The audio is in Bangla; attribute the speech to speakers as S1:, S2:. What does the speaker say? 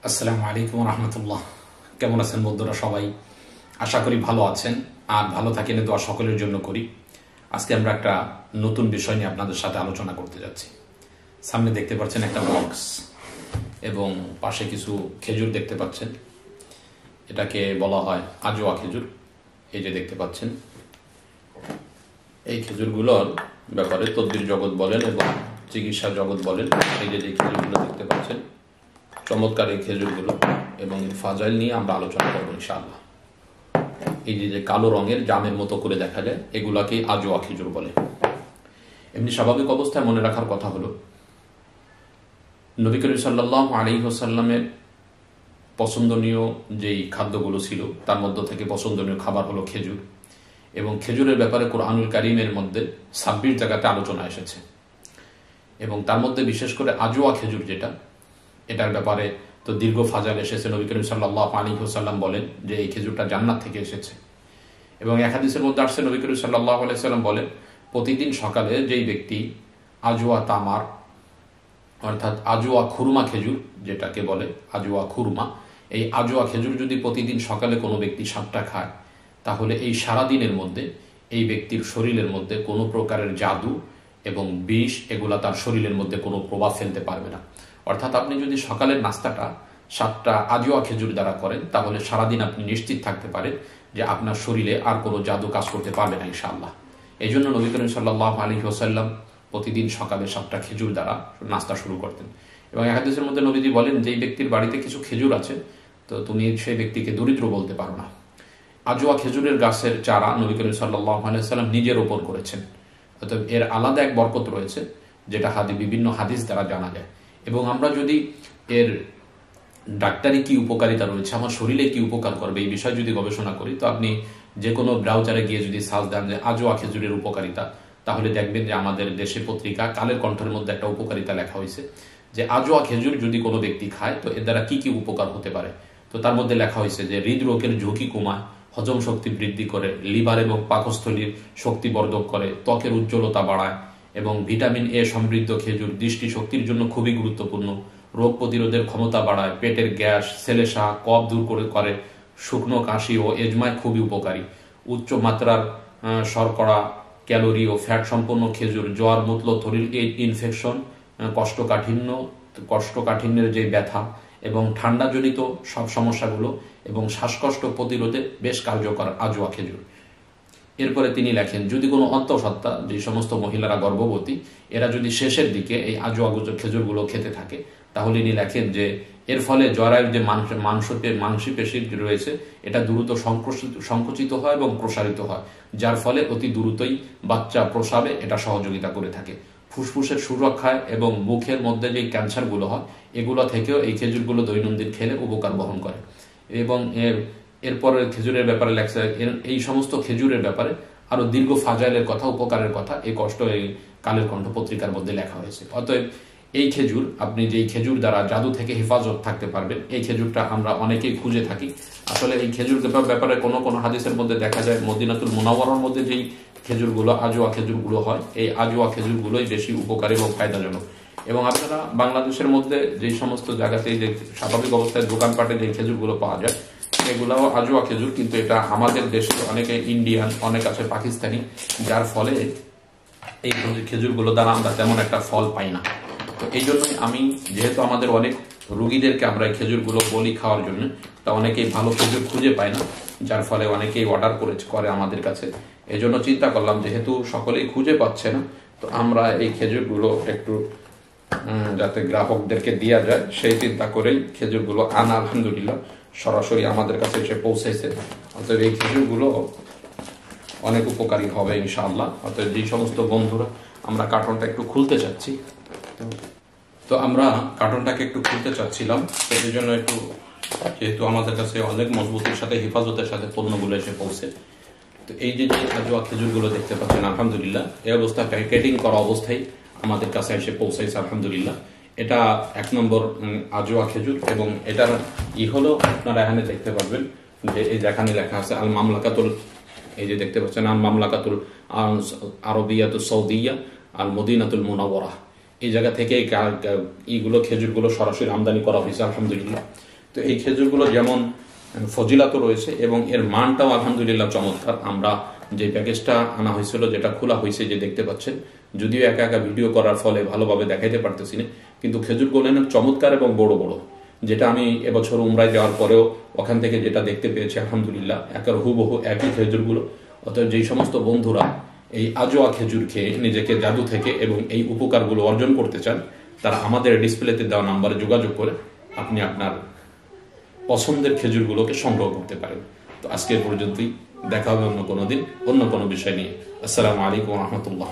S1: আসসালামু আলাইকুম রহমতুল্লাহ। কেমন আছেন বন্ধুরা? সবাই আশা করি ভালো আছেন, আর ভালো থাকেন দোয়া সকলের জন্য করি। আজকে আমরা একটা নতুন বিষয় নিয়ে আপনাদের সাথে আলোচনা করতে যাচ্ছি। সামনে দেখতে পাচ্ছেন একটা বক্স এবং পাশে কিছু খেজুর দেখতে পাচ্ছেন। এটাকে বলা হয় আজোয়া খেজুর। এই যে দেখতে পাচ্ছেন, এই খেজুরগুলোর ব্যাপারে তদ্বির জগৎ বলেন এবং চিকিৎসা জগৎ বলেন। এই যে খেজুরগুলো দেখতে পাচ্ছেন, চমৎকার এই খেজুরগুলো এবং ফাজাইল নিয়ে আমরা আলোচনা করবো ইনশাআল্লাহ। এই যে কালো রঙের জামের মতো করে দেখা যায়, এগুলাকে আজোয়া খেজুর বলে। এমনি স্বাভাবিক অবস্থায় মনে রাখার কথা হলো, নবী করিম সাল্লাল্লাহু আলাইহি ওয়াসাল্লামের পছন্দনীয় যেই খাদ্যগুলো ছিল তার মধ্য থেকে পছন্দনীয় খাবার হলো খেজুর, এবং খেজুরের ব্যাপারে কোরআনুল কারীমের মধ্যে 26 জায়গাতে আলোচনা এসেছে, এবং তার মধ্যে বিশেষ করে আজোয়া খেজুর যেটা, এটার ব্যাপারে তো দীর্ঘ ফাজাল এসেছে। নবী করিম সাল্লাল্লাহু আলাইহি ওয়াসাল্লাম বলেন যে এই খেজুরটা জান্নাত থেকে এসেছে, এবং এক হাদিসের মধ্যে আসছে নবী করিম সাল্লাল্লাহু আলাইহি ওয়াসাল্লাম বলেন, প্রতিদিন সকালে যেই ব্যক্তি আজওয়া তামার অর্থাৎ আজওয়া খুরমা খেজুর যেটাকে বলে আজওয়া খুরমা, এই আজওয়া খেজুর যদি প্রতিদিন সকালে কোনো ব্যক্তি 7টা খায়, তাহলে এই সারাদিনের মধ্যে এই ব্যক্তির শরীরের মধ্যে কোনো প্রকারের জাদু এবং বিষ এগুলা তার শরীরের মধ্যে কোনো প্রভাব ফেলতে পারবে না। অর্থাৎ আপনি যদি সকালের নাস্তাটা 7টা আজওয়া খেজুর দ্বারা করেন, তাহলে সারাদিন আপনি নিশ্চিত থাকতে পারেন যে আপনার শরীরে আর কোনো জাদু কাজ করতে পারবে না ইনশাআল্লাহ। এই জন্য নবী করিম সাল্লাল্লাহু আলাইহি ওয়াসাল্লাম প্রতিদিন সকালে 7টা খেজুর দ্বারা নাস্তা শুরু করতেন। এবং এক হাদিসের মধ্যে নবীজি বলেন, যেই ব্যক্তির বাড়িতে কিছু খেজুর আছে, তো তুমি সেই ব্যক্তিকে দরিদ্র বলতে পারো না। আজওয়া খেজুরের গাছের চারা নবী করিম সাল্লাল্লাহু আলাইহি ওয়াসাল্লাম নিজে রোপণ করেছেন। অতএব এর আলাদা এক বরকত রয়েছে, যেটা বিভিন্ন হাদিস দ্বারা জানা যায়। এবং আমরা যদি এর ডাক্তারি কি উপকারিতা রয়েছে, আমার শরীরে কি উপকার করবে, এই বিষয়ে যদি গবেষণা করি, তো আপনি যে কোনো ব্রাউজারে গিয়ে যদি সার্চ দেন যে আজওয়া খেজুরের উপকারিতা, তাহলে দেখবেন যে আমাদের দেশে পত্রিকা কালের কণ্ঠের মধ্যে একটা উপকারিতা লেখা হয়েছে যে আজওয়া খেজুর যদি কোনো ব্যক্তি খায় তো এর দ্বারা কি কি উপকার হতে পারে। তো তার মধ্যে লেখা হয়েছে যে হৃদরোগের ঝুঁকি কমায়, হজম শক্তি বৃদ্ধি করে, লিভার এবং পাকস্থলীর শক্তি বর্ধক করে, ত্বকের উজ্জ্বলতা বাড়ায়, এবং ভিটামিন এ সমৃদ্ধ খেজুর দৃষ্টি শক্তির জন্য খুবই গুরুত্বপূর্ণ, রোগ প্রতিরোধের ক্ষমতা বাড়ায়, পেটের গ্যাস, সেলেসা, কফ দূর করে, শুকনো কাশি ও এজমায় খুবই উপকারী, উচ্চ মাত্রার শর্করা, ক্যালোরি ও ফ্যাট সম্পন্ন খেজুর জ্বর, মূত্রথলির ইনফেকশন, কোষ্ঠকাঠিন্যের যে ব্যথা এবং ঠান্ডাজনিত সব সমস্যাগুলো এবং শ্বাসকষ্ট প্রতিরোধে বেশ কার্যকর আজওয়া খেজুর। এরপরে তিনি লেখেন, যদি কোনো অন্তঃসত্ত্বা, যে সমস্ত মহিলারা গর্ভবতী, এরা যদি শেষের দিকে এই আজওয়া খেজুরগুলো খেতে থাকে, তাহলে ইনি লেখেন যে এর ফলে জরায়ুর যে মাংসপেশি রয়েছে এটা দ্রুত সংকুচিত হয় এবং প্রসারিত হয়, যার ফলে অতি দ্রুতই বাচ্চা প্রসাবে এটা সহযোগিতা করে থাকে। ফুসফুসের সুরক্ষায় এবং মুখের মধ্যে যে ক্যান্সারগুলো হয়, এগুলো থেকেও এই খেজুরগুলো দৈনন্দিন খেলে উপকার বহন করে। এবং এরপরে খেজুরের ব্যাপারে লেখছে, এই সমস্ত খেজুরের ব্যাপারে আরো দীর্ঘ ফাজাইলের কথা, উপকারের কথা এই কালের কণ্ঠ পত্রিকার মধ্যে লেখা হয়েছে। অতএব এই খেজুর, আপনি যে খেজুর দ্বারা জাদু থেকে হেফাজত থাকতে পারবেন, এই খেজুরটা আমরা অনেকেই খুঁজে থাকি। আসলে এই খেজুর ব্যাপারে কোনো কোনো হাদিসের মধ্যে দেখা যায় মদিনাতুল মুনাওয়ারার মধ্যে যেই খেজুরগুলো আজওয়া খেজুরগুলো হয়, এই আজওয়া খেজুরগুলোই বেশি উপকারী এবং ফায়দাজনক। এবং আপনারা বাংলাদেশের মধ্যে যে সমস্ত জায়গাতে যে স্বাভাবিক অবস্থায় দোকানপাটে যে খেজুরগুলো পাওয়া যায়, এগুলাও আজওয়া খেজুর, কিন্তু এটা আমাদের দেশে অনেকে ইন্ডিয়ান, অনেক আছে পাকিস্তানি, যার ফলে এই খেজুরগুলো দ্বারা আমরা তেমন একটা ফল পাই না। তো এই জন্যই আমি, যেহেতু আমাদের অনেক রুগীদেরকে আমরা এই খেজুরগুলো বলি খাওয়ার জন্য, তা অনেকেই ভালো খেজুর খুঁজে পায় না, যার ফলে অনেকেই অর্ডার করে আমাদের কাছে। এই জন্য চিন্তা করলাম, যেহেতু সকলেই খুঁজে পাচ্ছে না, তো আমরা এই খেজুরগুলো একটু যাতে গ্রাহকদেরকে দেওয়া যায় সেই চিন্তা করেই খেজুরগুলো আনা, আলহামদুলিল্লাহ সরাসরি আমাদের কাছে এসে পৌঁছেছে। অতএব এই খেজুরগুলো অনেক উপকারী হবে ইনশাআল্লাহ। অতএব যে সমস্ত বন্ধুরা, আমরা কার্টনটা একটু খুলতে চাচ্ছি, তো আমরা কার্টনটাকে একটু খুলতে চাচ্ছিলাম, তো এই জন্য একটু, যেহেতু আমাদের কাছে অনেক মজবুতির সাথে হেফাজতের সাথে পণ্যগুলো এসে পৌঁছে, তো এই যে আজওয়া খেজুরগুলো দেখতে পাচ্ছেন, আলহামদুলিল্লাহ এই অবস্থা প্যাকেটিং করা অবস্থায় আমাদের কাছে এসে পৌঁছাইছে আলহামদুলিল্লাহ। এটা 1 নম্বর আজওয়া খেজুর, এবং এটার হলো আপনারা এখানে দেখতে পারবেন যে এই যেখানে লেখা আছে আল মামলাকাতুল, এই যে দেখতে পাচ্ছেন আল মামলাকাতুল আরবিয়াতুস সৌদিয়া আল মদিনাতুল মুনাওয়ারা, এই জায়গা থেকে এইগুলো খেজুরগুলো সরাসরি আমদানি করা হয়েছে আলহামদুলিল্লাহ। তো এই খেজুরগুলো যেমন ফজিলাতও রয়েছে এবং এর মানটাও আলহামদুলিল্লাহ চমৎকার। আমরা যে প্যাকেজটা আনা হয়েছিল, যেটা খোলা হয়েছে যে দেখতে পাচ্ছেন, যদিও একা একা ভিডিও করার ফলে ভালোভাবে দেখাইতে পারতেছি না, কিন্তু খেজুরগুলো অনেক চমৎকার এবং বড় বড়, যেটা আমি এবছর উমরায় যাওয়ার পরেও ওখান থেকে যেটা দেখতে পেয়েছি আলহামদুলিল্লাহ একের হুবহু একই খেজুরগুলো। অতএব যেই সমস্ত বন্ধুরা এই আজোয়া খেজুর খেয়ে নিজেকে জাদু থেকে এবং এই উপকারগুলো অর্জন করতে চান, তারা আমাদের ডিসপ্লেতে দেওয়া নাম্বারে যোগাযোগ করে আপনি আপনার পছন্দের খেজুরগুলোকে সংগ্রহ করতে পারেন। তো আজকের পর্যন্তই, দেখা হবে অন্য কোনো দিন অন্য কোনো বিষয় নিয়ে। আসসালামু আলাইকুম ওয়া রাহমাতুল্লাহ।